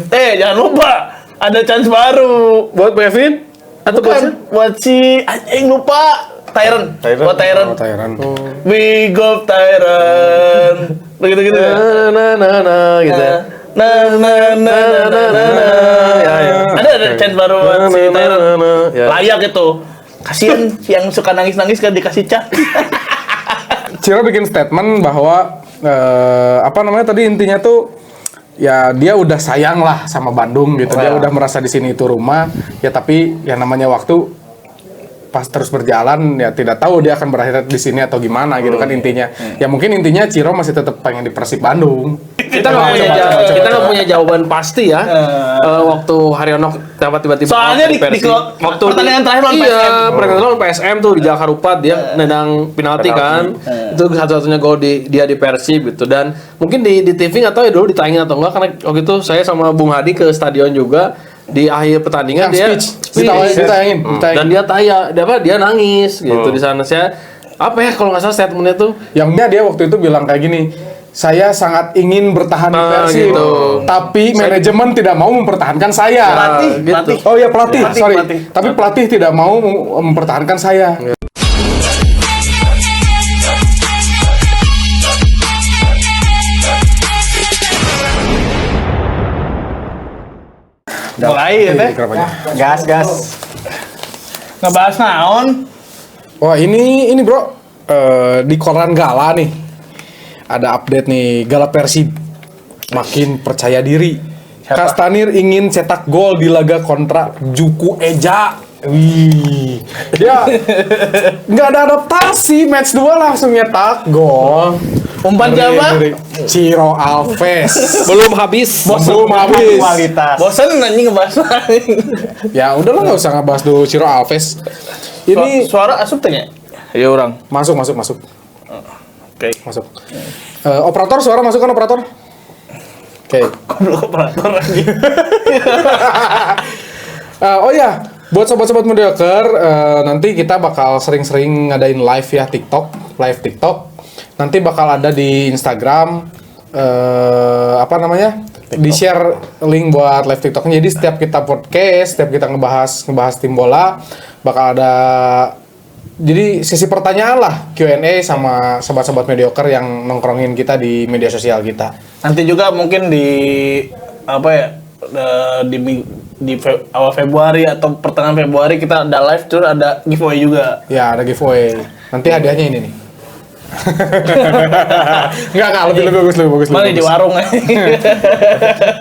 Jangan lupa ada chance baru Buat Kevin atau buat si anjing lupa Tyron. Buat Tyron. Big of Tyron. Begitu-gitu. Nah gitu. Ya. Ada chance baru buat si Tyron. Layak itu. Kasian yang suka nangis-nangis kan dikasih cat. Ciro bikin statement bahwa tadi intinya tuh ya dia udah sayang lah sama Bandung gitu. Dia udah merasa di sini itu rumah. Ya tapi yang namanya waktu pas terus berjalan ya tidak tahu dia akan berakhir di sini atau gimana gitu kan intinya. Ya mungkin intinya Ciro masih tetap pengen di Persib Bandung. Kita nggak punya jawaban pasti ya. Waktu Haryono dapat tiba-tiba Soalnya di waktu pertandingan terakhir lawan PSM. Iya, pertandingan lawan PSM tuh di Jakarta Rupat dia nendang penalti kan. Itu satu-satunya gol dia di Persib gitu. Dan mungkin di TV nggak tahu ya dulu ditayangin atau enggak karena waktu itu saya sama Bung Hadi ke stadion juga. Di akhir pertandingan dia ditayangin. Dan dia nangis gitu di sana. Saya apa ya kalau nggak salah statementnya tuh Yang dia waktu itu bilang kayak gini, saya sangat ingin bertahan di Persib, gitu. tapi manajemen tidak mau mempertahankan saya. Pelatih. Oh ya pelatih. Tapi pelatih tidak mau mempertahankan saya. Mulai ya teh. Gas. Ngebahas naon? Wah ini bro, di koran Gala nih ada update nih. Gala Persib makin percaya diri. Kastanir ingin cetak gol di laga kontra Juku Eja. Wih, ya nggak ada adaptasi, match 2 langsung nyetak gol. Umpan siapa? Ciro Alves. belum habis. Kualitas. Bosen anjing ngebahas. Ya udahlah nggak usah ngebahas dulu Ciro Alves. Ini Suara asup tanya. Ya orang. masuk. Oke. Masuk. Operator suara masuk kan operator? Oke. Operator lagi. Oh ya, buat sobat-sobat mediocre, nanti kita bakal sering-sering ngadain live ya TikTok. Nanti bakal ada di Instagram, di-share link buat live TikToknya. Jadi setiap kita podcast, setiap kita ngebahas tim bola, bakal ada jadi sesi pertanyaan lah, Q&A sama sobat-sobat mediocre yang nongkrongin kita di media sosial kita. Nanti juga mungkin di awal Februari atau pertengahan Februari kita ada live tour, ada giveaway juga. Ya, ada giveaway. Nanti hadiahnya ini nih. Enggak, lebih bagus. Mana di warung.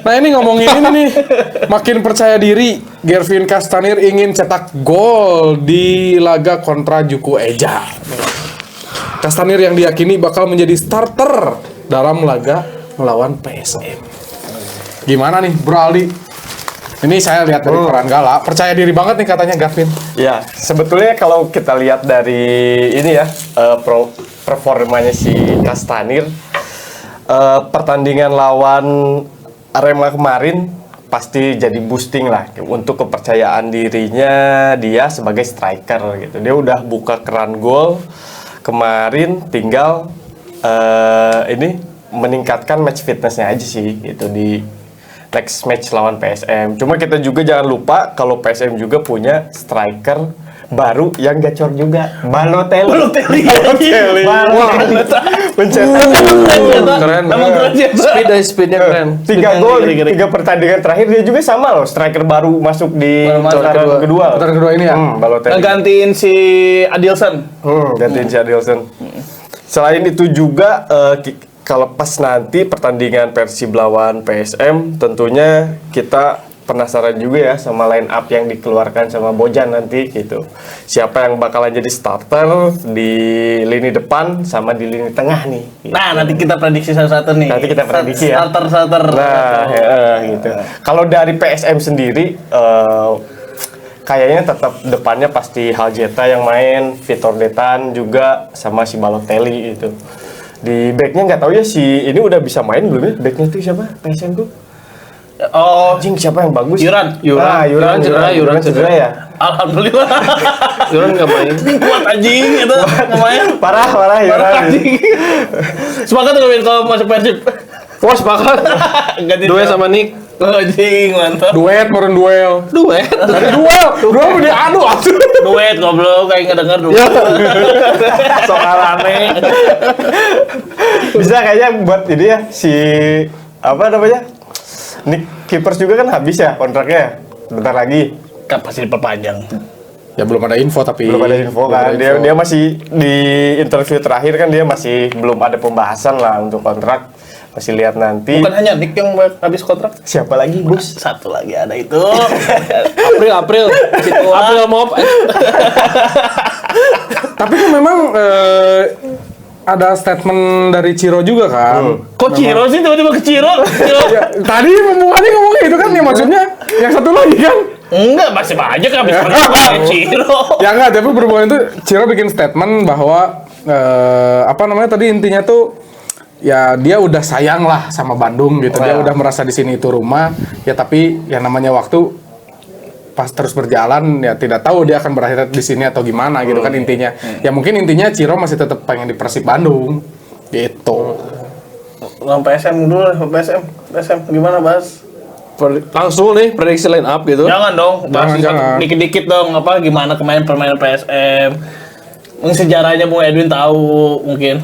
Nah ini ngomongin ini nih, makin percaya diri. Gervin Kastanir ingin cetak gol di laga kontra Juku Eja. Kastanir yang diyakini bakal menjadi starter dalam laga melawan PSM. Gimana nih Bro Aldi? Ini saya lihat dari koran Gala, percaya diri banget nih katanya Gavin. Ya, sebetulnya kalau kita lihat dari ini ya, performanya si Kastanir, pertandingan lawan Arema kemarin pasti jadi boosting lah untuk kepercayaan dirinya dia sebagai striker gitu. Dia udah buka keran gol kemarin, tinggal ini meningkatkan match fitnessnya aja sih gitu di next match lawan PSM. Cuma kita juga jangan lupa kalau PSM juga punya striker baru yang gacor juga, Balotelli. Mencetak Keren. Speednya keren. 3 gol di 3 pertandingan terakhir. Dia juga sama loh, striker baru masuk di putaran kedua. Putaran kedua ini ya. Balotelli. Gantiin si Adilson. Gantiin si Adilson. Selain itu juga kalau pas nanti pertandingan Persib lawan PSM, tentunya kita penasaran juga ya sama line up yang dikeluarkan sama Bojan nanti gitu. Siapa yang bakalan jadi starter di lini depan sama di lini tengah nih. Gitu. Nah, nanti kita prediksi satu-satu nih. Nanti kita prediksi ya. Starter. Nah, gitu. Kalau dari PSM sendiri, kayaknya tetap depannya pasti Haljeta yang main, Vitor Detan juga sama si Balotelli itu. Di backnya nggak tahu ya si ini udah bisa main belum ya? Backnya tuh siapa? PSM tuh? Oh, Jing siapa yang bagus? Yuran cedera ya. Alhamdulillah. Yuran nggak main. Kuat anjing itu lumayan. Parah Yuran. Sepakat kalau masuk Persib. Wah sepakat. Ganti Dua sama Nick. Anjing, mantap. Duet, meren duel. Duet. Dari duel diadu atuh. Duet goblok kayak ngedenger dulu. Soal aneh. Bisa kayaknya buat ini ya si apa namanya? Nick Keepers juga kan habis ya kontraknya. Bentar lagi. Kan pasti diperpanjang. Ya belum ada info tapi Belum ada info kan. Dia masih di interview terakhir kan dia masih belum ada pembahasan lah untuk kontrak. Masih lihat nanti. Bukan hanya Nick yang habis kontrak. Siapa lagi, Bos? Satu lagi ada itu. April. April Mop. Tapi kan memang ada statement dari Ciro juga kan. Kok Ciro sih tiba-tiba ke Ciro? Ya, tadi pembukaannya ngomong itu kan ya maksudnya yang satu lagi kan. Enggak, masih banyak habis kontrak Ciro. Ya enggak, tapi berhubungan itu Ciro bikin statement bahwa apa namanya tadi intinya tuh ya dia udah sayang lah sama Bandung gitu. Dia udah merasa di sini itu rumah. Ya tapi yang namanya waktu pas terus berjalan ya tidak tahu dia akan berakhir di sini atau gimana gitu kan intinya. Ya mungkin intinya Ciro masih tetap pengen di Persib Bandung gitu. Sampai PSM dulu, PSM gimana bahas? Langsung nih prediksi line up gitu. Jangan dong, bahas Jangan. dikit-dikit dong apa gimana kemarin permainan PSM. Sejarahnya Bung Edwin tahu mungkin.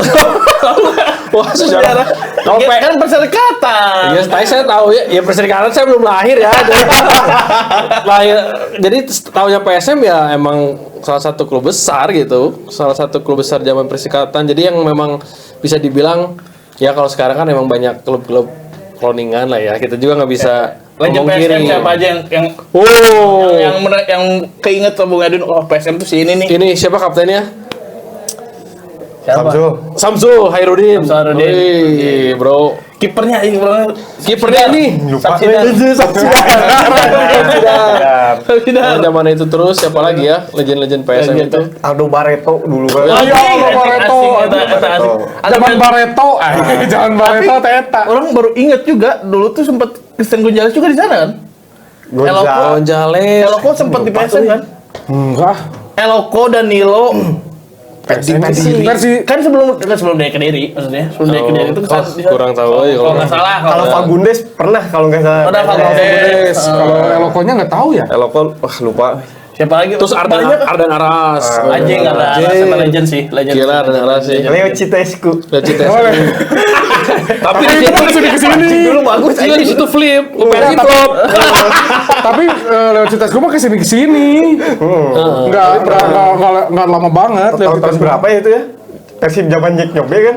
Wah, sejarah. Kan perserikatan. Ya, saya tahu ya perserikatan saya belum lahir ya. Lahir. Jadi tahunya PSM ya emang salah satu klub besar gitu. Salah satu klub besar zaman perserikatan. Jadi yang memang bisa dibilang ya kalau sekarang kan emang banyak klub-klub cloningan lah ya. Kita juga nggak bisa Legend ngomong PSM kiri. siapa aja yang Oh, yang keinget sama Bung Edwin, oh PSM tuh si ini nih. ini siapa kaptennya? Samsul. Samsul Hairudin. Samsul Hairudin. Wih, bro. Kipernya ini bro. Kipernya ini. Lupa. Kalau zaman itu terus siapa lagi ya legend-legend PSM itu? Aldo Barreto dulu kan. Ya Allah, Barreto. Zaman Ada Barreto, jangan Barreto teta. orang baru inget juga dulu tuh sempat Christian Gonzalez juga di sana kan? Gonzales. Eloko sempat di PSM kan? Enggak. Eloko dan Nilo Versi kan sebelum dia ke Kediri maksudnya sebelum dia ke Kediri itu Oh, kurang tahu ya kalau nggak salah Kalau Fagundes pernah kalau nggak salah. Ada Fagundes. kalau Elokonya nggak tahu ya. Elokon, wah lupa. siapa lagi Terus Ardan Aras. anjing ada sama legend sih legend Gila Ardan Aras sih. Leo Citescu. Tapi Tapi di itu kan kesini kesini. dulu bagus Iya di situ flip, Persi tapi- top. Tapi lewat cerita gue mah kesini kesini. Nggak lama banget. Tahun berapa ya itu ya? Persib zaman Jack Nyobe kan?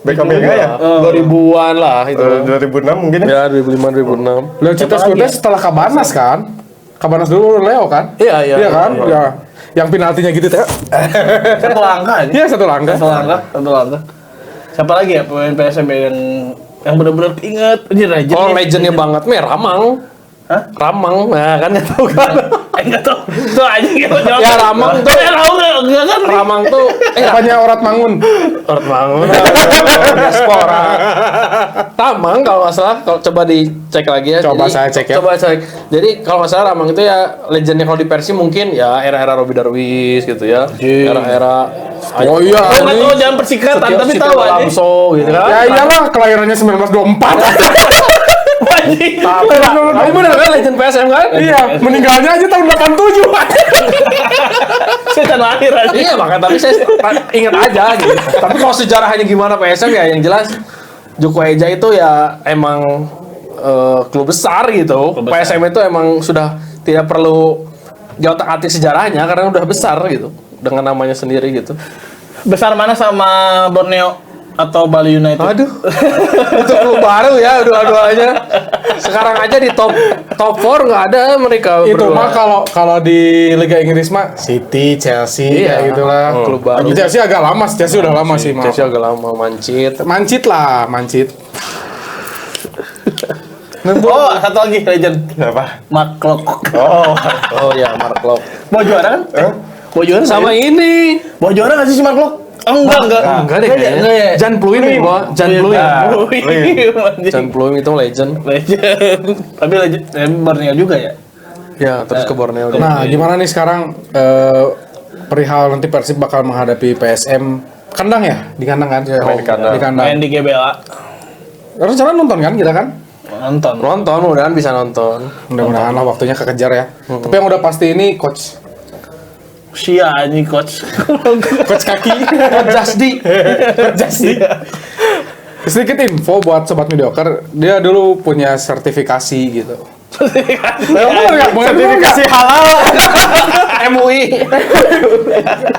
Beckham Mega ya? 2000-an lah itu. 2006 mungkin ya? Ya 2005 2006. Lewat cerita gue setelah Kabanas kan. Kabanas dulu Leo kan. Iya, iya. Iya kan. Ya. Yang penaltinya gitu teh. satu langkah aja Iya satu langkah. satu langkah siapa lagi ya pemain PSM yang benar-benar inget ini legend Oh legendnya banget nih Ramang. Hah? Ramang, nah kan nggak tahu kan? enggak tahu tuh aja gitu jawab Ya, Ramang tuh. ya tahu enggak kan Ramang tuh, Apanya Orat Mangun? Orang bangun. Diaspora. Ramang kalau nggak salah, kalau coba dicek lagi ya. Coba saya cek ya. Coba cek. Jadi kalau nggak salah Ramang itu ya legendnya kalau di Persi mungkin ya era-era Robby Darwis gitu ya. Era-era. Oh iya. oh nggak tahu jangan persikatan tapi tahu aja Lamso gitu kan. Ya iyalah kelahirannya 1924. Tapi bener kan legend PSM kan? Iya, meninggalnya aja tahun 87. setan lahir aja Iya makanya tapi saya ingat aja gitu. Tapi kalau sejarahnya gimana PSM ya yang jelas Joko Eja itu ya emang klub besar gitu. Klub besar. PSM itu emang sudah tidak perlu diotak-atik sejarahnya karena udah besar gitu dengan namanya sendiri gitu. besar mana sama Borneo atau Bali United Aduh, itu klub baru ya dua-duanya. Sekarang aja di top 4 nggak ada mereka Itu berdua. mah kalau di Liga Inggris mah City, Chelsea Iya. kayak gitulah. Klub baru. Chelsea agak lama, Chelsea udah lama sih, maaf. Chelsea agak lama mancit. Mancit lah, mancit. oh satu lagi legend Siapa? Mark Klok Oh, Oh ya Mark Klok. mau juara kan mau juara Sama ini. mau juara nggak sih si Mark Klok oh enggak Enggak deh kayaknya. enggak ya Jan Pluim ya, Bo. Jan Pluim. Jan Jan Pluim itu legend. legend tapi legend Borneo juga ya Ya, terus ke Borneo. Nah, gimana nih sekarang perihal nanti Persib bakal menghadapi PSM kandang ya? Di kandang kan? main di kandang. Di kandang. main di GBLA Rencana nonton kan kita kan? Nonton. Nonton, mudah-mudahan bisa nonton. Mudah-mudahan lah waktunya kekejar ya. Tapi yang udah pasti ini coach Sia anjing coach. coach kaki. Jasdi. Sedikit info buat sobat mediocre, dia dulu punya sertifikasi gitu. Sertifikasi halal. MUI.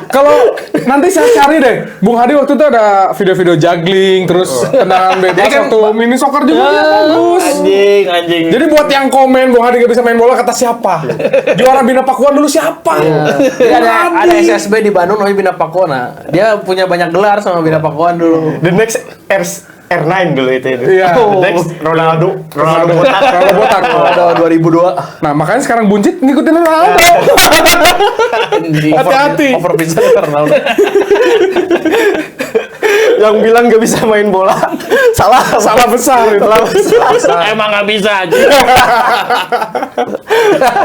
Kalau nanti saya cari deh, Bung Hadi waktu itu ada video-video juggling, terus tendangan bebas waktu mini soccer juga bagus. Anjing. Jadi buat yang komen Bung Hadi gak bisa main bola, kata siapa? Juara Bina Pakuan dulu siapa? Dia ada SSB di Bandung namanya Bina Pakuan. Dia punya banyak gelar sama Bina Pakuan dulu. The next R9 dulu itu. Iya. The next Ronaldo botak. Ada 2002. Nah makanya sekarang buncit ngikutin Ronaldo. Hati-hati. Over bisa Ronaldo. Yang bilang gak bisa main bola salah besar itu. Emang nggak bisa aja.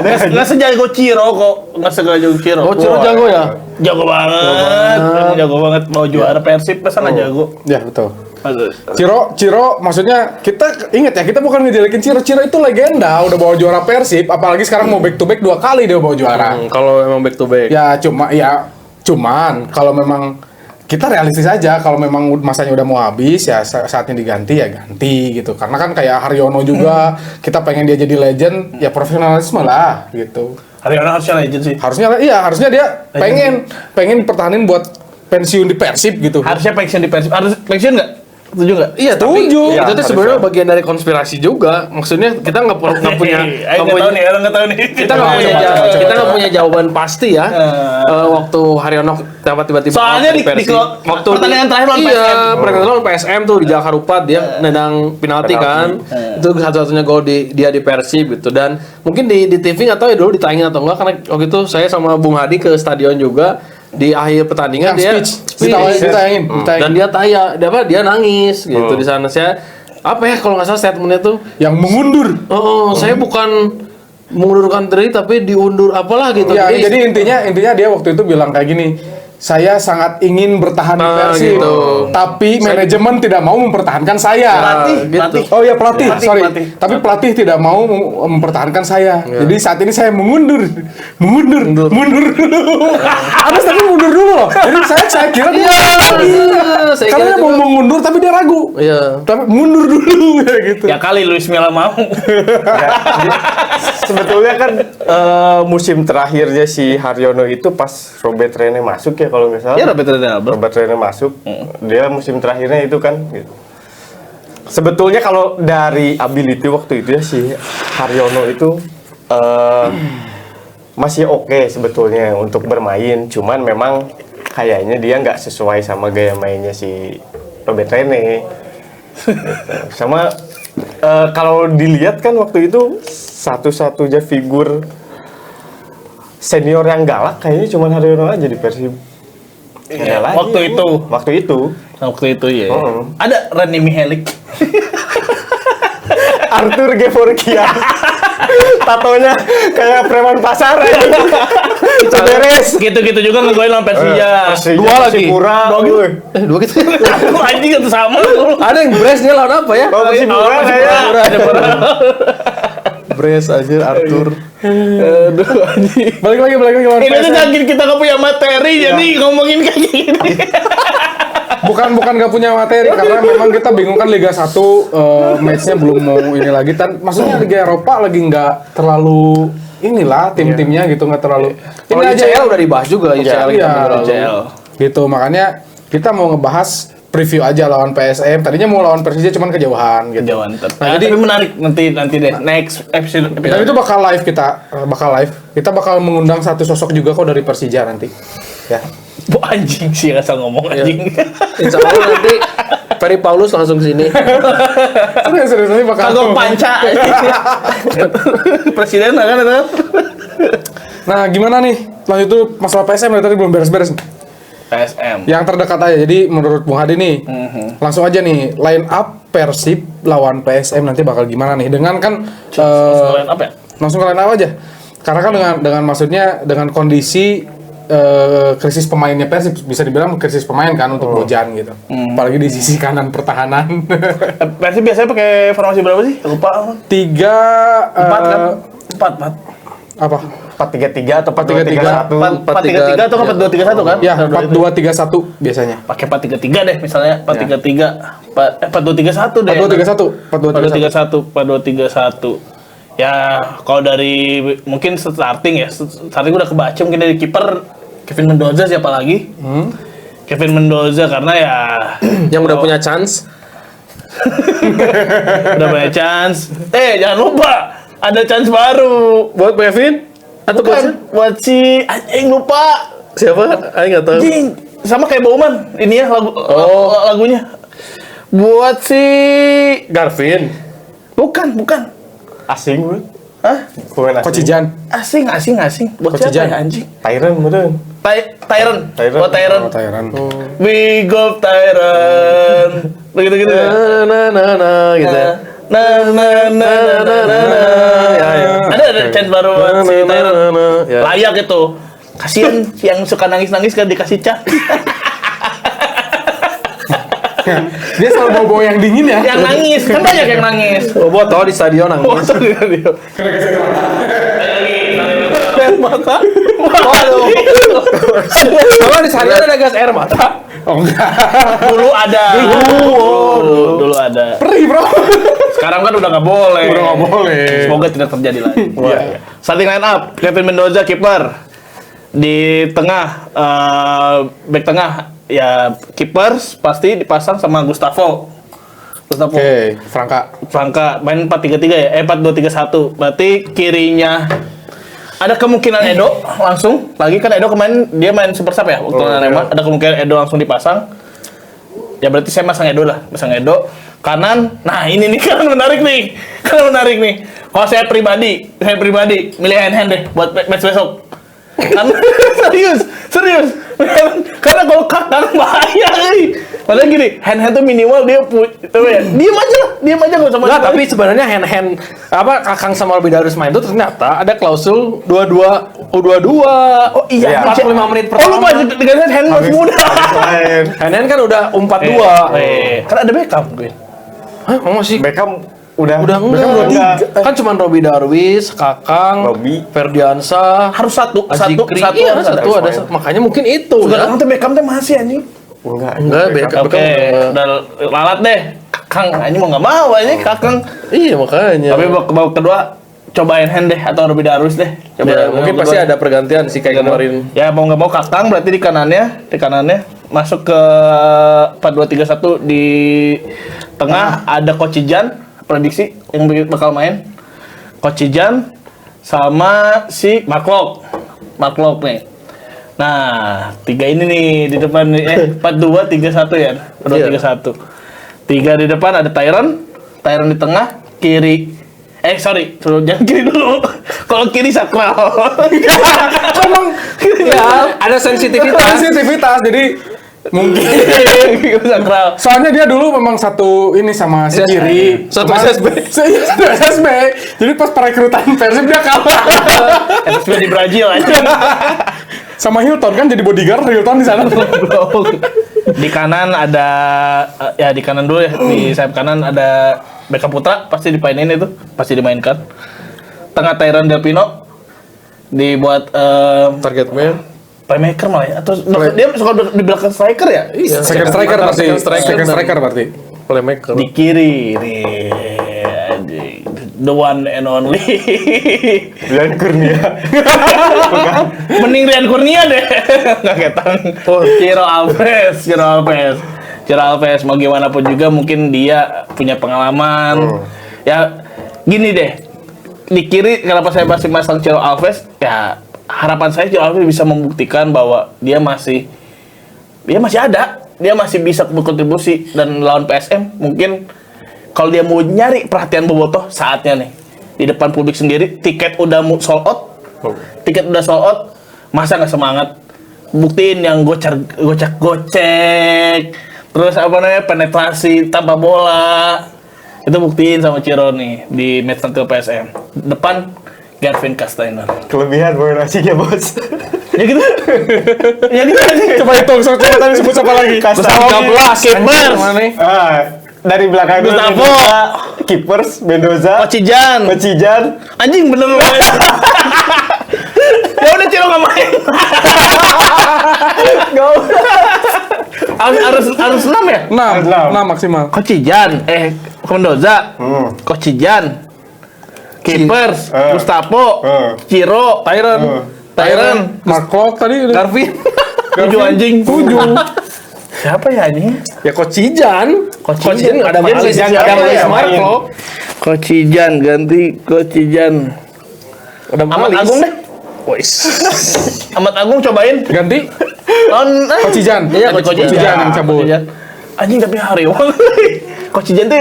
Nggak sejago Ciro kok. Nggak sejago Ciro. Oh, Ciro jago ya? Jago banget. Emang jago banget. Mau juara Persib masa nggak jago. Ya betul. Aduh. Ciro, maksudnya kita ingat ya, kita bukan ngejelekin Ciro itu legenda, udah bawa juara Persib, apalagi sekarang mau back to back 2 kali dia bawa juara. Kalau emang back to back. Cuman kalau memang kita realistis aja, kalau memang masanya udah mau habis ya saatnya diganti ya ganti gitu. Karena kan kayak Haryono juga kita pengen dia jadi legend, ya profesionalisme lah gitu. Haryono harusnya legend sih. Harusnya dia pengen pertahanin buat pensiun di Persib gitu. Harusnya pensiun di Persib. Harus pensiun nggak? Setuju nggak? Iya, tapi Setuju. itu tuh sebenarnya bagian dari konspirasi juga. Maksudnya kita nggak punya Orang nggak tahu nih. kita nggak punya jawaban pasti ya. Waktu Haryono tiba-tiba Soalnya di waktu pertandingan terakhir lawan PSM. Iya, pertandingan lawan PSM tuh di Jakarta Rupat dia nendang penalti kan. Itu satu-satunya gol dia di Persib gitu. Dan mungkin di TV nggak tahu ya dulu ditayangin atau enggak, karena waktu itu saya sama Bung Hadi ke stadion juga. Di akhir pertandingan dia ditayangin. Dan dia nangis gitu di sana. Saya apa ya kalau nggak salah statementnya tuh Yang mengundur. saya bukan mengundurkan diri tapi diundur apalah gitu. Ya, jadi intinya dia waktu itu bilang kayak gini, saya sangat ingin bertahan di Persib, gitu. tapi manajemen tidak mau mempertahankan saya. Pelatih. Oh ya pelatih. Pelatih. Tapi pelatih tidak mau mempertahankan saya. Jadi saat ini saya mundur dulu. Habis tapi mundur dulu loh. Jadi saya kira dia kalau dia mau mengundur tapi dia ragu. Iya. Tapi mundur dulu ya gitu. Ya kali Luis Milla mau. Sebetulnya kan musim terakhirnya si Haryono itu pas Robert Rene masuk ya kalau nggak salah. Ya Robert Rene masuk, dia musim terakhirnya itu kan. Gitu. Sebetulnya kalau dari ability waktu itu ya si Haryono itu masih oke sebetulnya untuk bermain, cuman memang kayaknya dia nggak sesuai sama gaya mainnya si Robert Rene. Sama kalau dilihat kan waktu itu satu-satunya figur senior yang galak kayaknya cuma Haryono aja di Persib. Iya, waktu itu ya. Ada Rani Mihelik. Arthur Gevorkian. Tatonya kayak preman pasar ya. Itu beres. Gitu-gitu juga ngegolin lawan Persija. Dua lagi. Dua gitu. Aku anjing itu sama. Ada yang brace dia lawan apa ya? Persipura kayak. Brace aja Arthur. Aduh anjing. Balik lagi lawan Ini tuh PSM. jangan kita gak punya materi jadi ngomongin kayak gini. Bukan gak punya materi karena memang kita bingung kan Liga 1 matchnya belum mau ini lagi. Maksudnya Liga Eropa lagi nggak terlalu inilah tim-timnya gitu nggak terlalu. Ini aja ya udah dibahas juga UCL kita minggu lalu. Gitu makanya kita mau ngebahas preview aja lawan PSM. Tadinya mau lawan Persija cuman kejauhan gitu. Kejauhan. Nah, jadi menarik nanti deh next episode. Dan itu bakal live kita bakal mengundang satu sosok juga kok dari Persija nanti. Ya. Bu anjing sih asal ngomong anjing. Insya Allah nanti Ferry Paulus langsung sini. Serius bakal. Kagok panca. Presiden kan itu. Nah, gimana nih? Lanjut itu masalah PSM tadi belum beres-beres. PSM. Yang terdekat aja. Jadi menurut Bung Hadi nih, langsung aja nih line up Persib lawan PSM nanti bakal gimana nih? Dengan kan Line up ya? langsung ke line up aja. Karena kan dengan maksudnya dengan kondisi krisis pemainnya Persib, bisa dibilang krisis pemain kan untuk Bojan gitu. Apalagi di sisi kanan pertahanan. Persib biasanya pakai formasi berapa sih? Lupa. 3 Empat kan? Empat. apa? 4-3-3 atau 4-3-3. 4-3-3 atau 4-2-3-1 kan? Ya, 4-2-3-1 biasanya. Pakai 4-3-3 deh misalnya 4-3-3 4-2-3-1 deh. 4-2-3-1. 4-2-3-1. Ya, kalau dari mungkin starting udah kebaca mungkin dari kiper Kevin Mendoza siapa lagi? Kevin Mendoza karena ya Yang udah punya chance. udah banyak chance. Jangan lupa ada chance baru. Buat Kevin? Atau Bukan, buat si anjing lupa. siapa? Aing nggak tahu. Anjing, sama kayak Bauman. Ini ya lagunya. Buat si Garvin. bukan. asing bro. Hah? Pemain asing. Kocijan. Asing. Buat Coach siapa Jan. ya anjing? Tyron beneran. Tyron. Tyron. Buat Tyron. Oh, Thailand. We go Tyron. Begitu ya. Na gitu ya. Ada chance baru buat si Tyron. Ya. Layak itu. Kasian yang suka nangis-nangis kan dikasih chance. Dia selalu bawa-bawa yang dingin ya. Yang nangis, kan banyak yang nangis. Oh, buat tau di stadion nangis. Foto di radio. Air mata. Waduh. Kalau di stadion ada gas air mata. Oh enggak. Dulu ada. Dulu ada. Perih, Bro. Sekarang kan udah nggak boleh. Udah nggak boleh. Semoga tidak terjadi lagi. Iya. Starting line up, Kevin Mendoza kiper. Di tengah, back tengah ya kiper pasti dipasang sama Gustavo. Oke, Franka. Main 4-3-3 ya? 4-2-3-1. Berarti kirinya ada kemungkinan Edo langsung. Lagi kan Edo kemarin dia main super sub ya waktu Arema. Ada kemungkinan Edo langsung dipasang. Ya berarti saya masang Edo lah. Masang Edo. Kanan. Nah, ini nih kan menarik nih. Kalau saya pribadi milih hand deh buat match besok. Karena serius. Karena kalau kakak bahaya nih. Padahal gini, hand tuh minimal dia diam aja nggak sama. Enggak, tapi sebenarnya hand Kakang sama Robby Darus main itu ternyata ada klausul 22 U22. Oh iya, 45 menit pertama. Oh lupa dengan hand masih muda. Hand kan udah 42. Kan ada Beckham, Bin. Hah, masih Beckham udah enggak. Kan cuma Robby Darwis, Kakang, Robby. Ferdiansa, Harus satu Azikri. harus Iya, ada. satu ada. Makanya mungkin itu. Sudah Ya. kan tuh Beckham tuh masih anjing. Enggak, Beckham. Oke, udah lalat deh. Kakang anjing mau nggak mau anjing Kakang. Iya, makanya. Tapi babak kedua cobain hand deh atau Robby Darwis deh. Ya, mungkin pasti ada pergantian sih kayak kemarin. Ya mau nggak mau Kakang berarti di kanannya masuk ke 4-2-3-1 di tengah ada Kocijan prediksi yang bakal main Kocijan sama si Mark Lok nih. Nah, tiga ini nih di depan nih 4-2-3-1 ya. 4-2-3-1. Tiga di depan ada Tyron di tengah, kiri jangan kiri dulu. Kalau kiri sakral. Emang Ya, ada sensitivitas. jadi mungkin sakral. soalnya dia dulu memang satu ini sama si Kiri, Satu Cuma- SSB. Satu SSB. Jadi pas perekrutan Persib dia kalah SSB di Brazil aja. sama Hilton kan jadi bodyguard Hilton di sana. Di kanan ada di kanan dulu ya, di sayap kanan ada Beckham Putra pasti dimainkan. Tengah Tyron Del Pino dibuat Target man. playmaker malah ya, atau dia suka di belakang striker ya? Iya. Second striker berarti. Playmaker. Di kiri nih, anjing. The one and only. Rian Kurnia. Mending Rian Kurnia deh. Nggak ketang. Ciro Alves. Mau gimana pun juga mungkin dia punya pengalaman. Ya gini deh. Di kiri kenapa saya masih masang Ciro Alves? Ya harapan saya Ciro Alves bisa membuktikan bahwa dia masih ada. Dia masih bisa berkontribusi dan lawan PSM mungkin kalau dia mau nyari perhatian Bobotoh saatnya nih. Di depan publik sendiri, tiket udah sold out. Masa nggak semangat? Buktiin yang gocek. Terus penetrasi tanpa bola. Itu buktiin sama Ciro nih di match nanti PSM. Depan Gervin Castainer. Kelebihan pemain asingnya bos. Ya gitu. Ya gitu sih. Coba hitung, coba tadi sebut siapa lagi? Gustavo 13, Keepers. Mana nih? Dari belakang dulu Gustavo. Mendoza, Keepers, Mendoza, Kocijan. Kocijan. Anjing bener lu. Ya udah Ciro nggak main. Harus 6 ya? 6 maksimal. Kocijan, Mendoza, Kocijan, Keepers, Gustavo, Ciro, Tyron, Mark Klok tadi udah. Garvin. 7 anjing. 7. Siapa ya ini? Ya Kocijan. Kocijan ada Malis, Kocijan ada siapa Malis ya? Marco. Kocijan ganti Kocijan. Ada Ahmad Malis. Agung deh. Ahmad Agung cobain. Ganti Lawan Kocijan. Iya, Kocijan yang cabut. Kocijan. Anjing tapi Hariwang. Kocijan tuh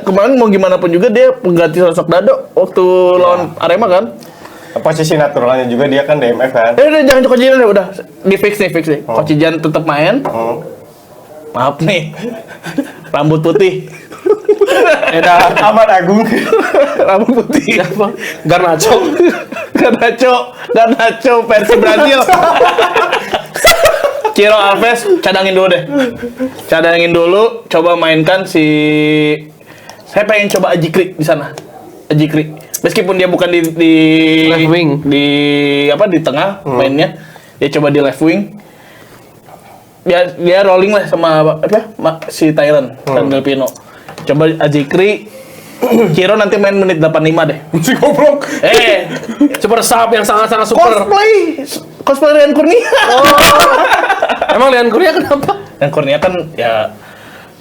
kemarin mau gimana pun juga dia pengganti sosok Dado waktu lawan Arema kan. Posisi naturalnya juga dia kan DMF kan. Udah jangan Kocijan deh udah. Di fix nih. Kocijan tetap main. Maaf nih. Rambut putih. Ahmad Agung. Rambut putih. Siapa? Garnacho. Garnacho versi Brazil. Ciro Alves cadangin dulu, coba mainkan saya pengen coba Ajikri di sana. Ajikri. Meskipun dia bukan di Left wing. di tengah mainnya. Dia coba di left wing. Dia rolling lah sama si Tyron dan Delpino. Coba Ajikri. Ciro nanti main menit 85 deh. Si goblok. Super sub yang sangat-sangat super. Cosplay Rian Kurnia. Emang Lian Kurnia kenapa? Rian Kurnia kan ya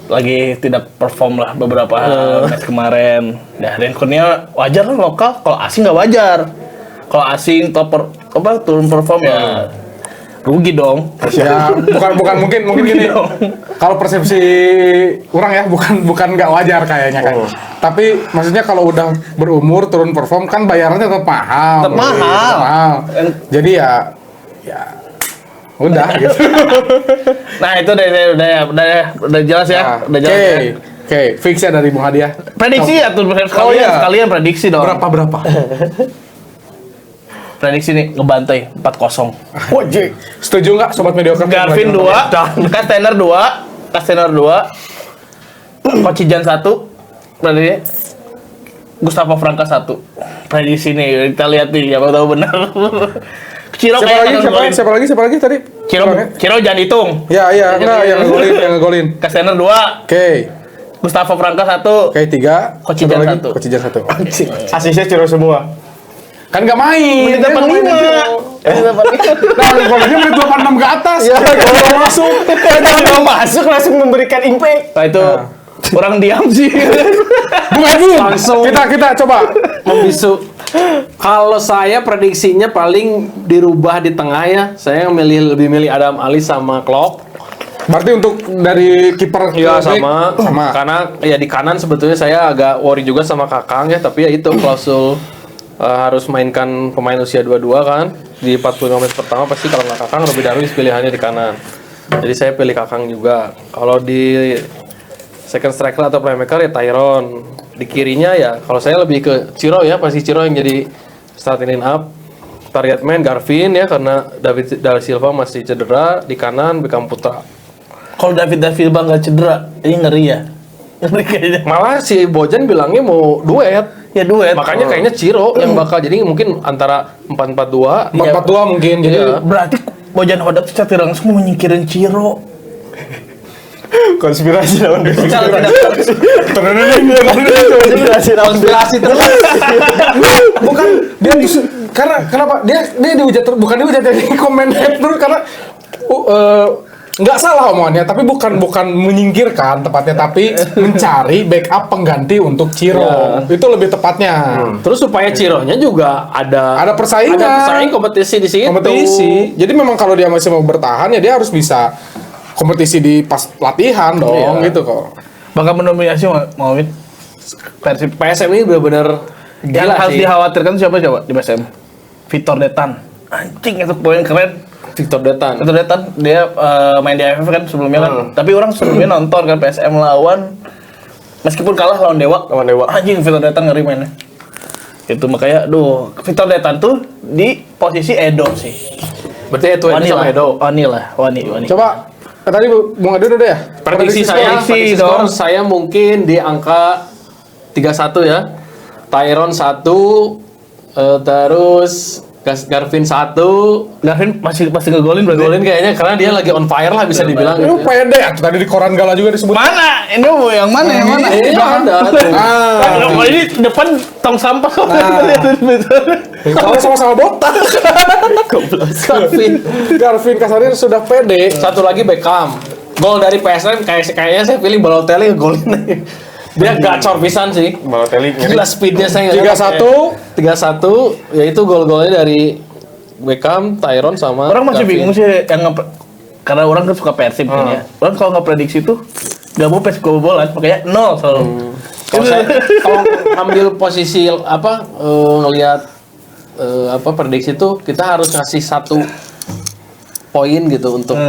lagi tidak perform lah beberapa match kemarin. Nah, Rian Kurnia wajar kan lokal, kalau asing nggak wajar. Kalau asing turun perform ya rugi dong. Ya, bukan mungkin gini. Kalau persepsi orang ya bukan nggak wajar kayaknya kan. Tapi maksudnya kalau udah berumur turun perform kan bayarannya tetap mahal. Tetap mahal. Jadi ya udah gitu. Nah, itu udah jelas ya. Udah jelas ya. Oke, fix ya dari Bung Hadiah. Prediksi ya tuh sekalian prediksi dong. Berapa? Prediksi nih ngebantai 4-0. Wajib. Setuju nggak sobat mediocre? Garvin 2, Castaner 2, Kocijan 1, berarti Gustavo Franca 1. Prediksi nih, kita lihat nih, siapa tahu benar. Ciro Siapa lagi tadi? Ciro jangan hitung. Ya, enggak yang ngegolin. Castaner 2, Oke. Gustavo Franca 1. Oke, 3. Kocijan Satu lagi. 1. Kocijan 1. Asisnya Ciro semua. Kan nggak main. Menit 85. Nah, golnya menit 86 ke atas. Ya, Kalau masuk. Kalau masuk langsung memberikan impact. Nah itu orang diam sih. Bukan Langsung. Kita coba Membisu. Kalau saya prediksinya paling dirubah di tengah ya. Saya lebih milih Adam Ali sama Klopp. Berarti untuk dari kiper Iya ke back, sama. Karena ya di kanan sebetulnya saya agak worry juga sama Kakang ya. Tapi ya itu klausul harus mainkan pemain usia 22 kan. Di 45 menit pertama pasti kalau nggak Kakang lebih Darwis pilihannya di kanan. Jadi saya pilih Kakang juga. Kalau di second striker atau playmaker ya Tyron. Di kirinya ya kalau saya lebih ke Ciro ya, pasti Ciro yang jadi starting line up. Target man Garvin ya karena David Silva masih cedera. Di kanan Beckham Putra. Kalau David Silva nggak cedera, ini ngeri ya. Ngeri kayaknya. Malah si Bojan bilangnya mau duet. Ya duet. Makanya kayaknya Ciro yang bakal jadi mungkin antara 4-4-2. 4-4-2 mungkin. Jadi Berarti Bojan Hodak tuh secara langsung mau menyingkirin Ciro. Konspirasi lawan Konspirasi terus. bukan dia karena kenapa dia dihujat bukan dihujat di komen terus karena nggak salah omongannya, tapi bukan menyingkirkan tepatnya, tapi mencari backup pengganti untuk Ciro. Itu lebih tepatnya. Terus supaya Cironya juga ada persaingan. Ada persaing kompetisi di situ. Kompetisi. Jadi memang kalau dia masih mau bertahan ya dia harus bisa kompetisi di pas latihan dong gitu kok. Bakal mendominasi mau Persib. PSM ini benar-benar Yang gila harus sih. dikhawatirkan siapa coba di PSM? Victor Detan. Anjing itu poin keren. Victor Detan. Victor Detan dia main di AFF kan sebelumnya kan. Tapi orang sebelumnya nonton kan PSM lawan meskipun kalah lawan Dewa. Anjing Victor Detan ngeri mainnya. Itu makanya Victor Detan tuh di posisi Edo sih. Berarti itu Wani sama lah, Edo. Wani. Coba tadi Bung Adi udah ya. Prediksi saya, prediksi prediksi skor dong. saya mungkin di angka 3-1 ya. Tyron 1, terus Garvin 1. Garvin masih ngegolin berarti. Golin kayaknya karena dia lagi on fire lah bisa dibilang. Lu Gitu. pede ya, tadi di koran gala juga disebut. Mana? Ini yang mana? Yang mana? Iya ada. Ah, Oh, ini depan tong sampah. kalau sama-sama botak. Garvin Kasarir sudah pede. Satu lagi Beckham. Gol dari PSM kayaknya saya pilih Balotelli ngegolin. Dia gacor pisan sih. Balotelli Gila speednya saya nggak 3-1. 3-1 yaitu gol-golnya dari Beckham, Tyron sama Orang masih Garvin. bingung sih karena orang kan suka Persib kan ya. Orang kalau nggak prediksi tuh nggak mau Persib kebobolan, makanya 0 selalu. Kalau ambil posisi ngelihat prediksi itu kita harus ngasih 1 poin gitu untuk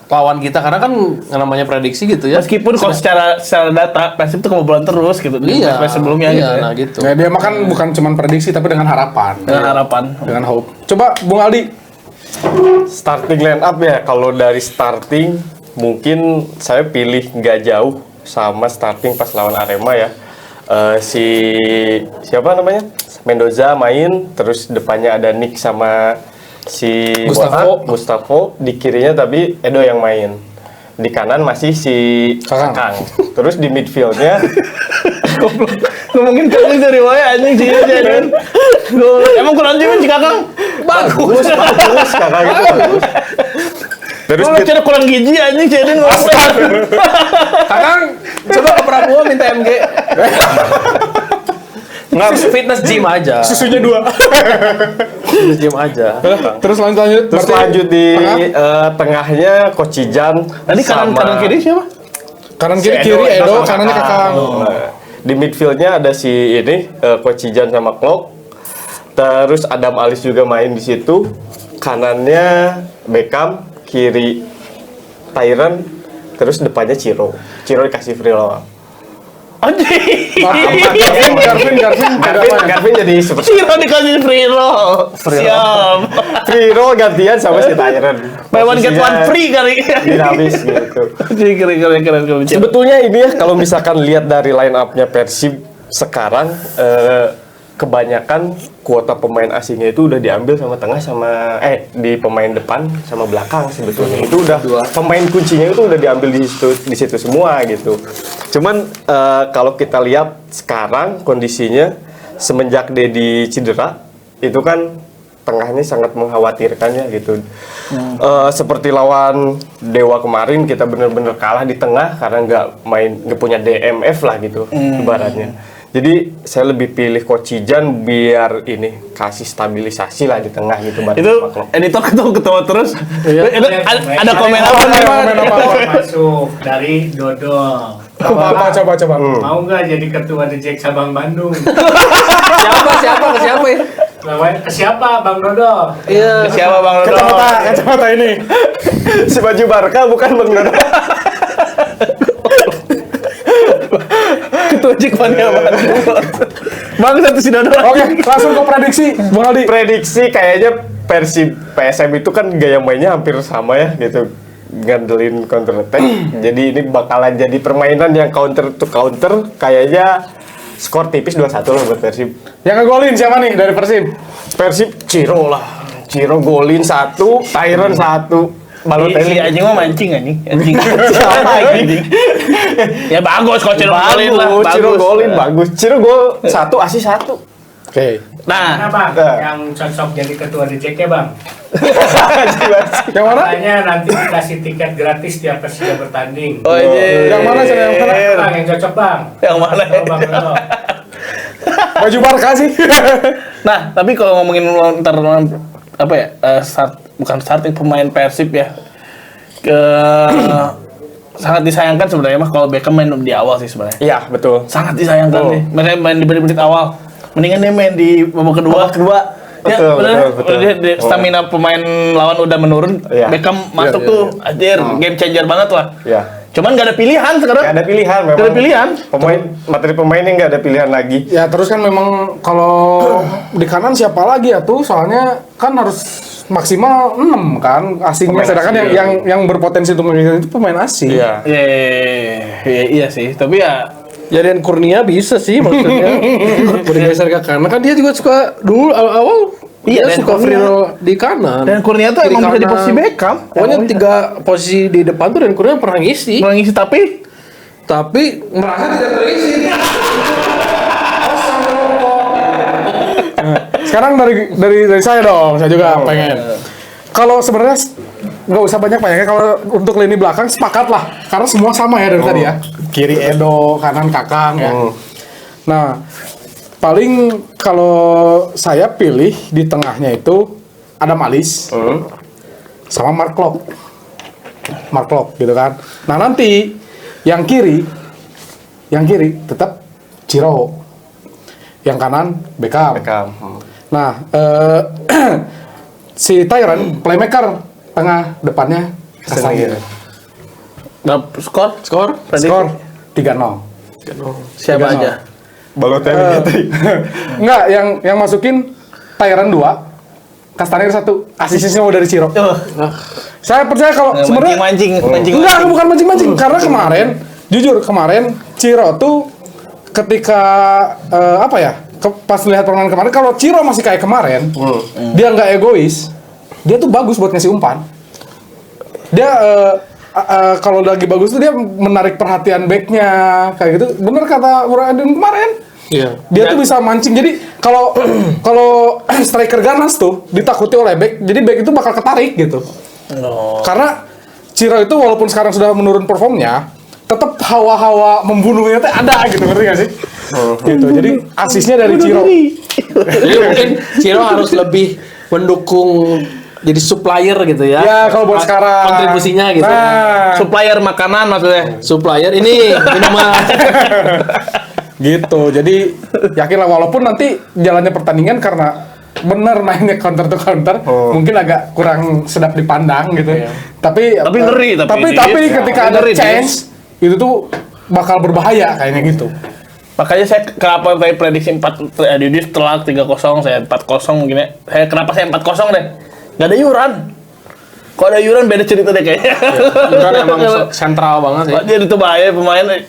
lawan kita karena kan namanya prediksi gitu ya. Meskipun kalau secara data Persib tuh kebobolan terus gitu di Iya, match sebelumnya iya, gitu. Ya. nah gitu. Ya, dia makan bukan cuma prediksi tapi dengan harapan. Dengan harapan. Dengan hope. Coba Bung Aldi. starting line up ya. Kalau dari starting mungkin saya pilih nggak jauh sama starting pas lawan Arema ya. Siapa namanya? Mendoza main, terus depannya ada Nick sama si Gustavo, di kirinya tapi Edo yang main. Di kanan masih si Kakang. Terus di midfieldnya Ngomongin kali dari wae anjing sih ya. Emang kurang sih si Kakang? bagus Kakang itu bagus. Terus Lu cara kurang gizi anjing sih ngomong. Kakang coba ke Prabowo minta MG. nggak Fitness gym aja. Susunya 2. Fitness gym aja. Terus lanjut. terus Berarti lanjut di tengah? tengahnya Kocijan. Tadi kanan kiri siapa? kanan kiri Si Edo Edo, sama kanannya Kakang. Nah, di midfieldnya ada si ini Kocijan sama Klok. Terus Adam Alis juga main di situ. Kanannya Beckham, kiri Tyron, terus depannya Ciro. Ciro dikasih free roll. Anjing. Garvin jadi seperti Ciro dikasih free roll. Siap. free roll gantian sama si Tyron. Buy one get one Posisinya free kali. Dinamis gitu. Keren. Sebetulnya ini ya kalau misalkan lihat dari line up-nya Persib sekarang kebanyakan kuota pemain asingnya itu udah diambil sama tengah sama di pemain depan sama belakang sebetulnya. Itu udah pemain kuncinya itu udah diambil di situ semua gitu. Cuman kalau kita lihat sekarang kondisinya semenjak Dedi cedera itu kan tengahnya sangat mengkhawatirkan ya gitu. Seperti lawan Dewa kemarin kita bener-bener kalah di tengah karena nggak punya DMF lah gitu ibaratnya. Jadi saya lebih pilih Kocijan biar ini kasih stabilisasi lah di tengah gitu. Itu editor ketawa terus. Ada komen apa? Masuk dari Dodol. Apa coba. Mau nggak jadi ketua The Jack Sabang Bandung? Siapa ya? Lawan ke siapa, Bang Dodol? Iya. Siapa Bang Rodo? Kacamata ini. Si baju Barca bukan Bang Dodo. Ketua Jekmania Bang satu si Dodo. Oke, langsung ke prediksi Bung Aldi. Prediksi kayaknya PSM itu kan gaya mainnya hampir sama ya gitu. Ngandelin counter attack. Jadi ini bakalan jadi permainan yang counter to counter, kayaknya skor tipis 2-1 lah buat Persib. Yang ngegolin siapa nih dari Persib? Persib Ciro lah. Ciro golin 1, Tyron 1. Balotelli Si anjing mah mancing anjing. Ya bagus kalau Ciro golin lah. Ciro Bagus. golin bagus. Ciro gol 1, asis 1. Oke. Nah, Mana Bang? Nah. Yang cocok jadi ketua The Jack ya Bang? Yang mana? Makanya nanti dikasih tiket gratis tiap Persija bertanding. oh iya. Yang mana sih yang mana? Bang, yang cocok Bang. Yang mana? Oh, Bang Dodol. Baju Barca sih. Nah, tapi kalau ngomongin ntar apa ya? Bukan starting pemain Persib ya. Sangat disayangkan sebenarnya mah kalau Beckham main di awal sih sebenarnya. Iya, betul. Sangat disayangkan Betul. nih. Mereka main di menit-menit awal. Mendingan dia main di babak kedua. Ya, Betul, bener. betul. Stamina pemain lawan udah menurun. Iya. Beckham masuk Iya, tuh, anjir, game changer banget lah. Iya. Cuman nggak ada pilihan sekarang. Gak ada pilihan memang. Nggak ada pilihan. Materi pemainnya nggak ada pilihan lagi. Ya terus kan memang kalau di kanan siapa lagi ya tuh soalnya kan harus maksimal 6 kan asingnya, sedangkan yang berpotensi untuk menjadi itu pemain asing. Iya. Iya sih, tapi ya Jadian Kurnia bisa sih maksudnya. Bergeser ke kanan kan dia juga suka dulu awal-awal Iya, dia dan suka Kurnia- free roll di kanan. dan Kurnia tuh Kiri emang bisa di kanan. posisi Beckham. Pokoknya 3 posisi di depan tuh dan Kurnia pernah ngisi. Kurang ngisi Tapi merasa tidak terisi. Sekarang dari saya dong, saya juga pengen. Kalau sebenarnya nggak usah banyak-banyak ya, kalau untuk lini belakang sepakat lah, karena semua sama ya dari tadi ya. Kiri Edo, kanan Kakang ya. Nah, paling kalau saya pilih di tengahnya itu Adam Alis sama Mark Klok gitu kan. Nah nanti yang kiri tetap Ciro, yang kanan Beckham. Nah, si Tyron playmaker, tengah depannya Casemiro. Nah, skor Skor? Skor 3-0. siapa 3-0. aja? Balotelli. Enggak, yang masukin Tyron 2, Castanir 1, asisnya semua dari Ciro. Saya percaya kalau sebenarnya mancing. enggak, bukan mancing-mancing, karena kemarin Ciro tuh ketika pas lihat permainan kemarin, kalau Ciro masih kayak kemarin, dia nggak egois, dia tuh bagus buat ngasih umpan. Dia kalau lagi bagus tuh dia menarik perhatian backnya kayak gitu. Bener kata Muradin kemarin. Iya. Dia tuh bisa mancing. Jadi kalau striker ganas tuh ditakuti oleh back, jadi back itu bakal ketarik gitu. Karena Ciro itu walaupun sekarang sudah menurun performnya, tetap hawa-hawa membunuhnya tuh ada gitu, ngerti gak sih? Gitu. Jadi asisnya dari Ciro. Jadi mungkin Ciro harus lebih mendukung jadi supplier gitu ya. Ya kalau buat sekarang kontribusinya gitu. Nah, Supplier makanan maksudnya. Supplier ini minuman. gitu. Jadi yakinlah walaupun nanti jalannya pertandingan karena bener mainnya counter to counter, mungkin agak kurang sedap dipandang gitu. Tapi ngeri, tapi ketika ada ngeri, chance itu tuh bakal berbahaya kayaknya gitu. Makanya saya kenapa saya prediksi 4 Adidas telak 3-0, saya 4-0 mungkin ya. Kenapa saya 4-0 deh? Gak ada Yuran. Kalau ada Yuran beda cerita deh kayaknya. Kan emang sentral banget ya. Jadi itu bahaya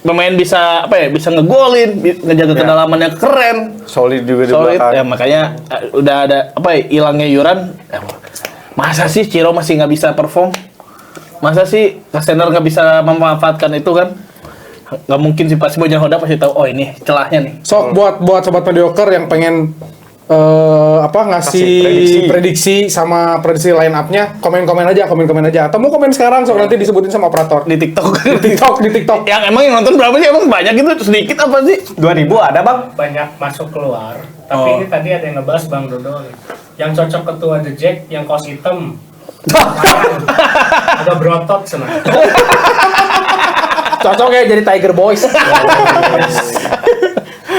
pemain bisa bisa ngegolin, ngejaga kedalaman yang keren. Solid juga di Solid. belakang. Ya makanya udah ada hilangnya Yuran. Masa sih Ciro masih nggak bisa perform? Masa sih Casemiro nggak bisa memanfaatkan itu kan? Nggak mungkin sih, pasti Bojan Hoda pasti tahu. Oh ini celahnya nih. So buat sobat mediocre yang pengen ngasih prediksi sama prediksi line up-nya, komen aja atau mau komen sekarang nanti disebutin sama operator Di TikTok. di TikTok. Yang emang yang nonton berapa sih? Emang banyak gitu? Sedikit apa sih? 2000 ada, Bang? Banyak masuk keluar. Tapi ini tadi ada yang ngebahas Bang Dodo nih. Yang cocok ketua The Jack yang kaos hitam. Agak berotot senang. Cocok ya jadi Tiger Boys.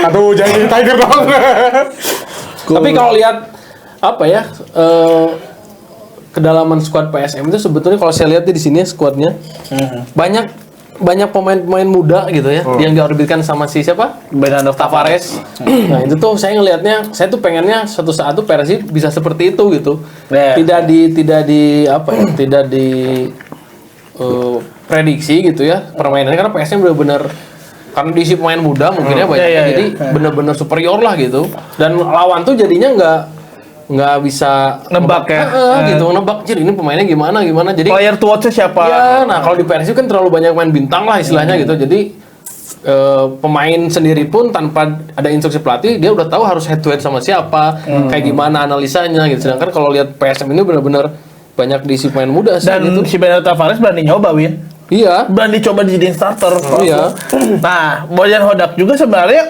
Aduh, jangan jadi Tiger dong. Tapi kalau lihat kedalaman squad PSM itu sebetulnya kalau saya lihat di sini skuadnya banyak pemain-pemain muda gitu ya yang diorbitkan sama si siapa? Bernardo Tavares. Nah, itu tuh saya ngelihatnya, saya tuh pengennya suatu saat tuh Persib bisa seperti itu gitu. Yeah. Tidak di prediksi gitu ya permainannya, karena PSM benar-benar karena diisi pemain muda mungkin ya banyak, jadi benar-benar superior lah gitu. Dan lawan tuh jadinya nggak bisa Nebak ya? gitu, nebak jadi ini pemainnya gimana. Jadi Player to watch siapa? ya, nah kalau di Persib kan terlalu banyak main bintang lah istilahnya gitu. Jadi pemain sendiri pun tanpa ada instruksi pelatih dia udah tahu harus head to head sama siapa, kayak gimana analisanya gitu. Sedangkan kalau lihat PSM ini benar-benar banyak diisi pemain muda sih Dan gitu. si Bernardo Tavares berani nyoba, Win. Iya. Berani coba dijadiin starter. Iya. Nah, Bojan Hodak juga sebenarnya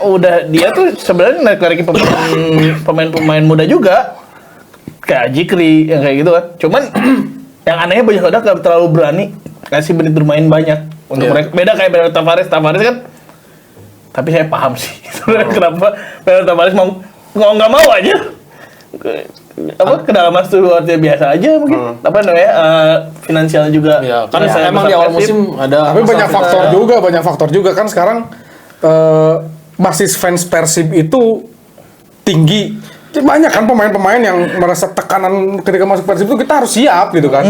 dia tuh sebenarnya narik-narikin pemain muda juga. Kayak Jikri yang kayak gitu kan. Cuman yang anehnya Bojan Hodak gak terlalu berani kasih menit bermain banyak untuk mereka. Beda kayak Bernardo Tavares kan. Tapi saya paham sih kenapa Bernardo Tavares mau nggak mau aja. Kedalaman luarnya biasa aja mungkin. Apa namanya? Finansialnya juga. Iya, kan saya emang di awal Persib. musim ada Tapi banyak masalah. faktor juga kan sekarang basis fans Persib itu tinggi banyak kan pemain-pemain yang merasa tekanan ketika masuk Persib itu kita harus siap gitu kan.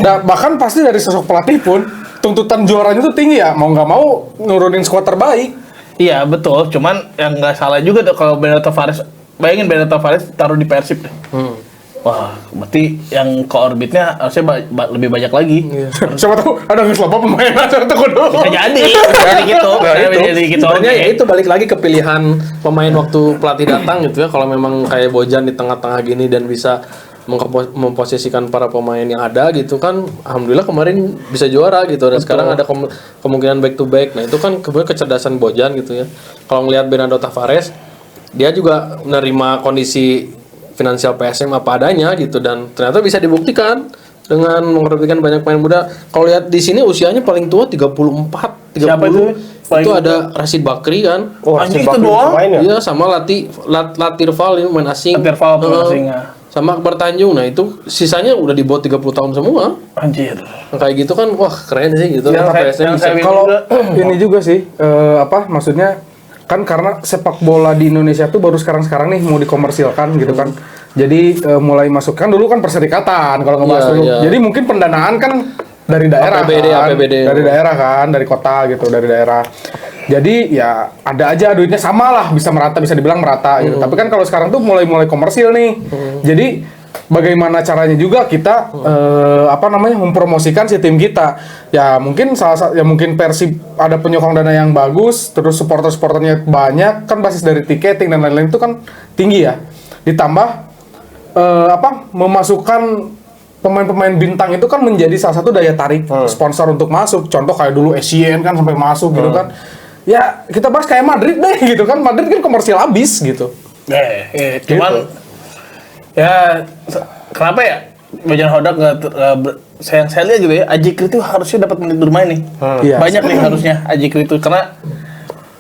Dan bahkan pasti dari sosok pelatih pun tuntutan juaranya tuh tinggi ya, mau nggak mau nurunin skuad terbaik. Iya betul, cuman yang nggak salah juga tuh kalau Bernardo Tavares, bayangin Bernardo Tavares taruh di Persib deh. Wah, berarti yang ke orbitnya harusnya lebih banyak lagi. Siapa tahu ada ngeselapa pemain aja tuh kudu. Bisa jadi gitu. Jadi gitu. Sebenarnya ya itu balik lagi ke pilihan pemain waktu pelatih datang gitu ya. Kalau memang kayak Bojan di tengah-tengah gini dan bisa memposisikan para pemain yang ada gitu kan, alhamdulillah kemarin bisa juara gitu. Dan sekarang ada kemungkinan back to back. Nah itu kan kemudian kecerdasan Bojan gitu ya. Kalau ngelihat Bernardo Tavares, dia juga menerima kondisi finansial PSM apa adanya gitu, dan ternyata bisa dibuktikan dengan mengorbitkan banyak pemain muda. Kalau lihat di sini usianya paling tua 34, 30. Siapa itu? Itu ada Rashid Bakri kan. Oh, Anjing, Rashid itu Bakri doang? pemain ya? Iya, sama Latirval ini main asing. Latirval pemain Heeh. asing, ya. Sama Akbar Tanjung. Nah, itu sisanya udah di bawah 30 tahun semua. Anjir. Nah, kayak gitu kan, wah keren sih gitu. Yang Kenapa saya- PSM yang bisa- saya- Kalau juga. ini juga sih maksudnya kan karena sepak bola di Indonesia tuh baru sekarang-sekarang nih mau dikomersilkan gitu kan. Jadi mulai masukkan dulu kan perserikatan kalau ngebahas Iya, dulu. iya. Jadi mungkin pendanaan kan dari daerah APBD, kan, APBD. dari daerah kan, dari kota gitu, dari daerah. Jadi ya ada aja duitnya sama lah, bisa merata, bisa dibilang merata gitu. Tapi kan kalau sekarang tuh mulai komersil nih. Jadi bagaimana caranya juga kita mempromosikan si tim kita. Ya mungkin mungkin Persib ada penyokong dana yang bagus, terus supporter-supporternya banyak, kan basis dari tiketing dan lain-lain itu kan tinggi ya. Ditambah memasukkan pemain-pemain bintang itu kan menjadi salah satu daya tarik sponsor untuk masuk. Contoh kayak dulu Asian kan sampai masuk gitu kan. Ya kita bahas kayak Madrid deh gitu kan. Madrid kan komersil abis gitu. Cuman ya kenapa ya Bojan Hodak saya lihat gitu ya, Ajikri itu harusnya dapat menit bermain nih. Iya. Banyak nih harusnya Ajikri itu, karena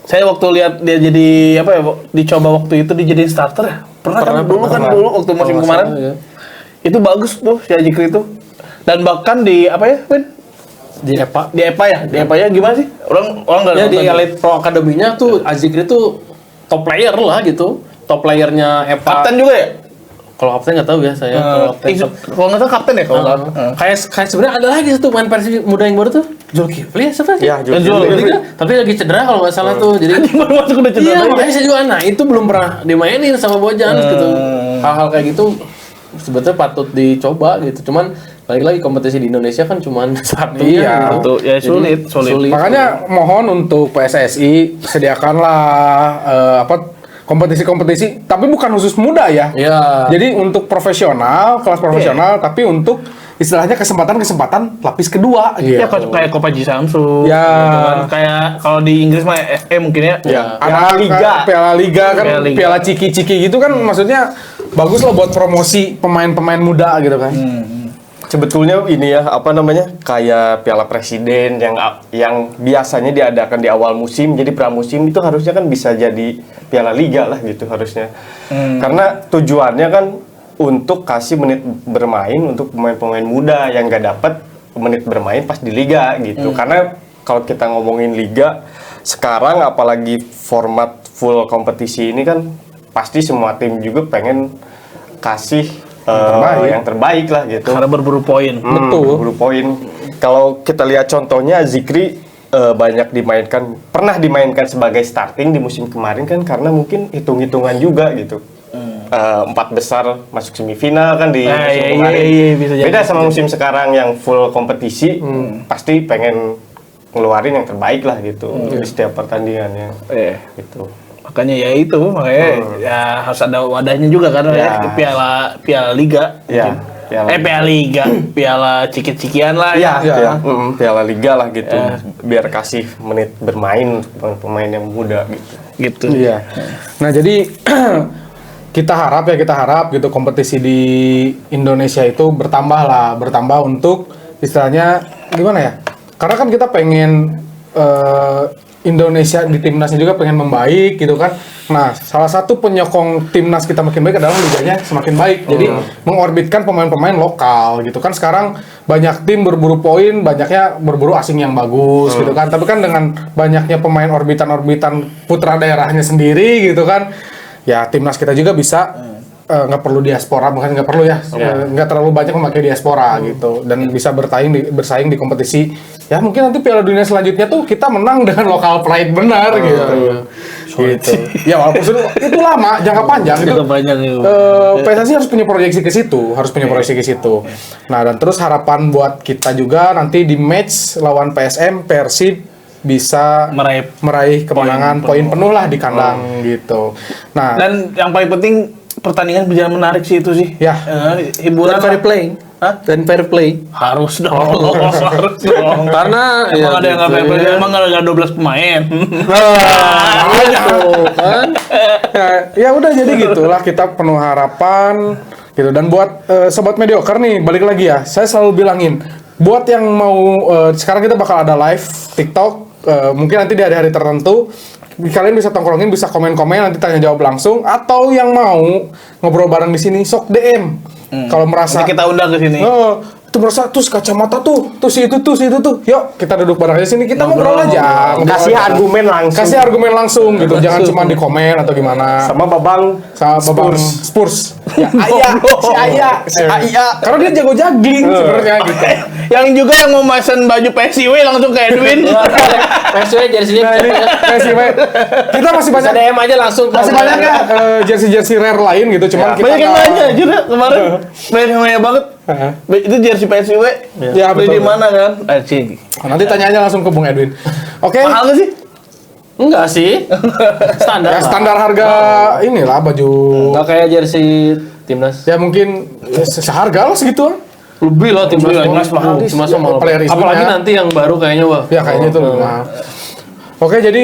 saya waktu lihat dia jadi dicoba waktu itu dijadiin starter ya. Pernah dulu waktu musim Kalau kemarin. nggak salah, ya. Itu bagus tuh si Ajikri itu. Dan bahkan di Win? Di EPA. Di EPA ya gimana sih? Orang enggak Ya di Elite Pro Academy-nya tuh Azikri tuh top player lah gitu. Top playernya EPA. kapten juga ya? Kalau kapten nggak tahu ya saya. Kalau kapten. Kalau nggak salah kapten ya kalau nggak salah. Kayak sebenarnya ada lagi satu main Persib muda yang baru tuh. Zulkifli siapa sih? Ya, Zulkifli. Tapi lagi cedera kalau nggak salah tuh. Jadi Baru masuk udah cedera iya, lagi. makanya saya juga itu belum pernah dimainin sama Bojan gitu. Hal-hal kayak gitu sebetulnya patut dicoba gitu. Cuman balik lagi kompetisi di Indonesia kan cuman satu Iya. gitu. Tuh, ya Jadi, sulit. Makanya mohon untuk PSSI sediakanlah kompetisi-kompetisi, tapi bukan khusus muda ya. Iya. Jadi untuk profesional, kelas profesional, tapi untuk istilahnya kesempatan lapis kedua. Ya kayak Copa G Samsung. Ya. Gitu kan. Kayak kalau di Inggris mah FA mungkin ya. Ya. Ada Piala Liga kan, Piala Liga. Piala Ciki-Ciki gitu kan, maksudnya bagus lah buat promosi pemain-pemain muda gitu kan. Sebetulnya ini ya kayak Piala Presiden yang biasanya diadakan di awal musim, jadi pramusim itu harusnya kan bisa jadi Piala Liga lah gitu harusnya. Karena tujuannya kan untuk kasih menit bermain untuk pemain-pemain muda yang nggak dapat menit bermain pas di liga gitu. Karena kalau kita ngomongin liga sekarang apalagi format full kompetisi ini kan pasti semua tim juga pengen kasih yang terbaik lah gitu. Karena berburu poin. Betul. Berburu poin. Kalau kita lihat contohnya Zikri pernah dimainkan sebagai starting di musim kemarin kan karena mungkin hitung-hitungan juga gitu. 4 besar masuk semifinal kan di musim kemarin. Iya, bisa jadi. Beda sama musim sekarang yang full kompetisi, pasti pengen ngeluarin yang terbaik lah gitu di setiap pertandingannya. Gitu. Makanya ya harus ada wadahnya juga kan ya. Piala Liga. Ya, Piala Liga, Piala Ciki-cikian lah Iya, ya. Piala Liga lah gitu. Biar kasih menit bermain untuk pemain yang muda gitu. Gitu. Iya. Nah jadi kita harap gitu kompetisi di Indonesia itu bertambah untuk istilahnya gimana ya? Karena kan kita pengen Indonesia di timnasnya juga pengen membaik gitu kan. Nah, salah satu penyokong timnas kita makin baik adalah liganya semakin baik. Jadi mengorbitkan pemain-pemain lokal gitu kan. Sekarang banyak tim berburu poin, banyaknya berburu asing yang bagus gitu kan. Tapi kan dengan banyaknya pemain orbitan-orbitan putra daerahnya sendiri gitu kan. Ya timnas kita juga bisa nggak perlu diaspora, bukan nggak perlu ya, nggak terlalu banyak memakai diaspora gitu, dan bisa bersaing di kompetisi. Ya mungkin nanti Piala Dunia selanjutnya tuh kita menang dengan lokal pride benar gitu. Gitu. Ya walaupun itu lama, jangka panjang itu. Jangka panjang itu. PSSI harus punya proyeksi ke situ, Nah, dan terus harapan buat kita juga nanti di match lawan PSM, Persib bisa meraih kemenangan poin penuh lah di kandang gitu. Nah, Dan yang paling penting pertandingan berjalan menarik sih itu sih. Ya. Hiburan Dan fair lah. play. Hah? Dan fair play. Harus dong. Harus dong. Karena Emang ada yang nggak fair play, emang nggak ada 12 pemain. gitu kan. ya udah jadi gitulah, kita penuh harapan gitu. Dan buat sobat mediocre nih, balik lagi ya, saya selalu bilangin buat yang mau sekarang kita bakal ada live TikTok, mungkin nanti di hari-hari tertentu kalian bisa tongkrongin, bisa komen-komen, nanti tanya jawab langsung, atau yang mau ngobrol bareng di sini sok DM. Kalau merasa Nanti kita undang ke sini. itu merasa tuh kacamata tuh si itu tuh, yuk kita duduk bareng aja sini, kita ngobrol aja, Kasih argumen langsung. kasih argumen langsung gitu, jangan cuma di komen atau gimana. Sama Babang Spurs. Ya, si Aya. Karena dia jago juggling sebenarnya gitu. Yang juga yang mau mesen baju PSIW langsung ke Edwin. PSW jersinya Kita masih bisa banyak DM aja langsung. masih banyak ya jersey rare lain gitu, cuman kita Banyak yang nggak- nanya juga kemarin. Banyak yang nanya banget. Itu jersey PSIW. Ya, Beli betul. di mana kan? Anjing. Nanti tanya aja langsung ke Bung Edwin. Oke. Mahal nggak sih? Enggak sih. Standar. Ya lah. standar harga inilah baju. Enggak kayak jersey timnas. Ya mungkin seharga lah segitu. Lebih lah timnas. Timnas mahal. Timnas Ya, mahal. player isunya. Apalagi nanti yang baru kayaknya wah. Ya kayaknya itu nah. Oke, jadi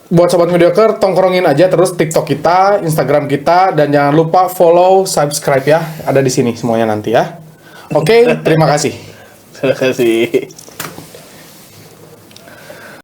buat sobat mediocre tongkrongin aja terus TikTok kita, Instagram kita, dan jangan lupa follow, subscribe ya. Ada di sini semuanya nanti ya. Oke, terima kasih. Terima kasih.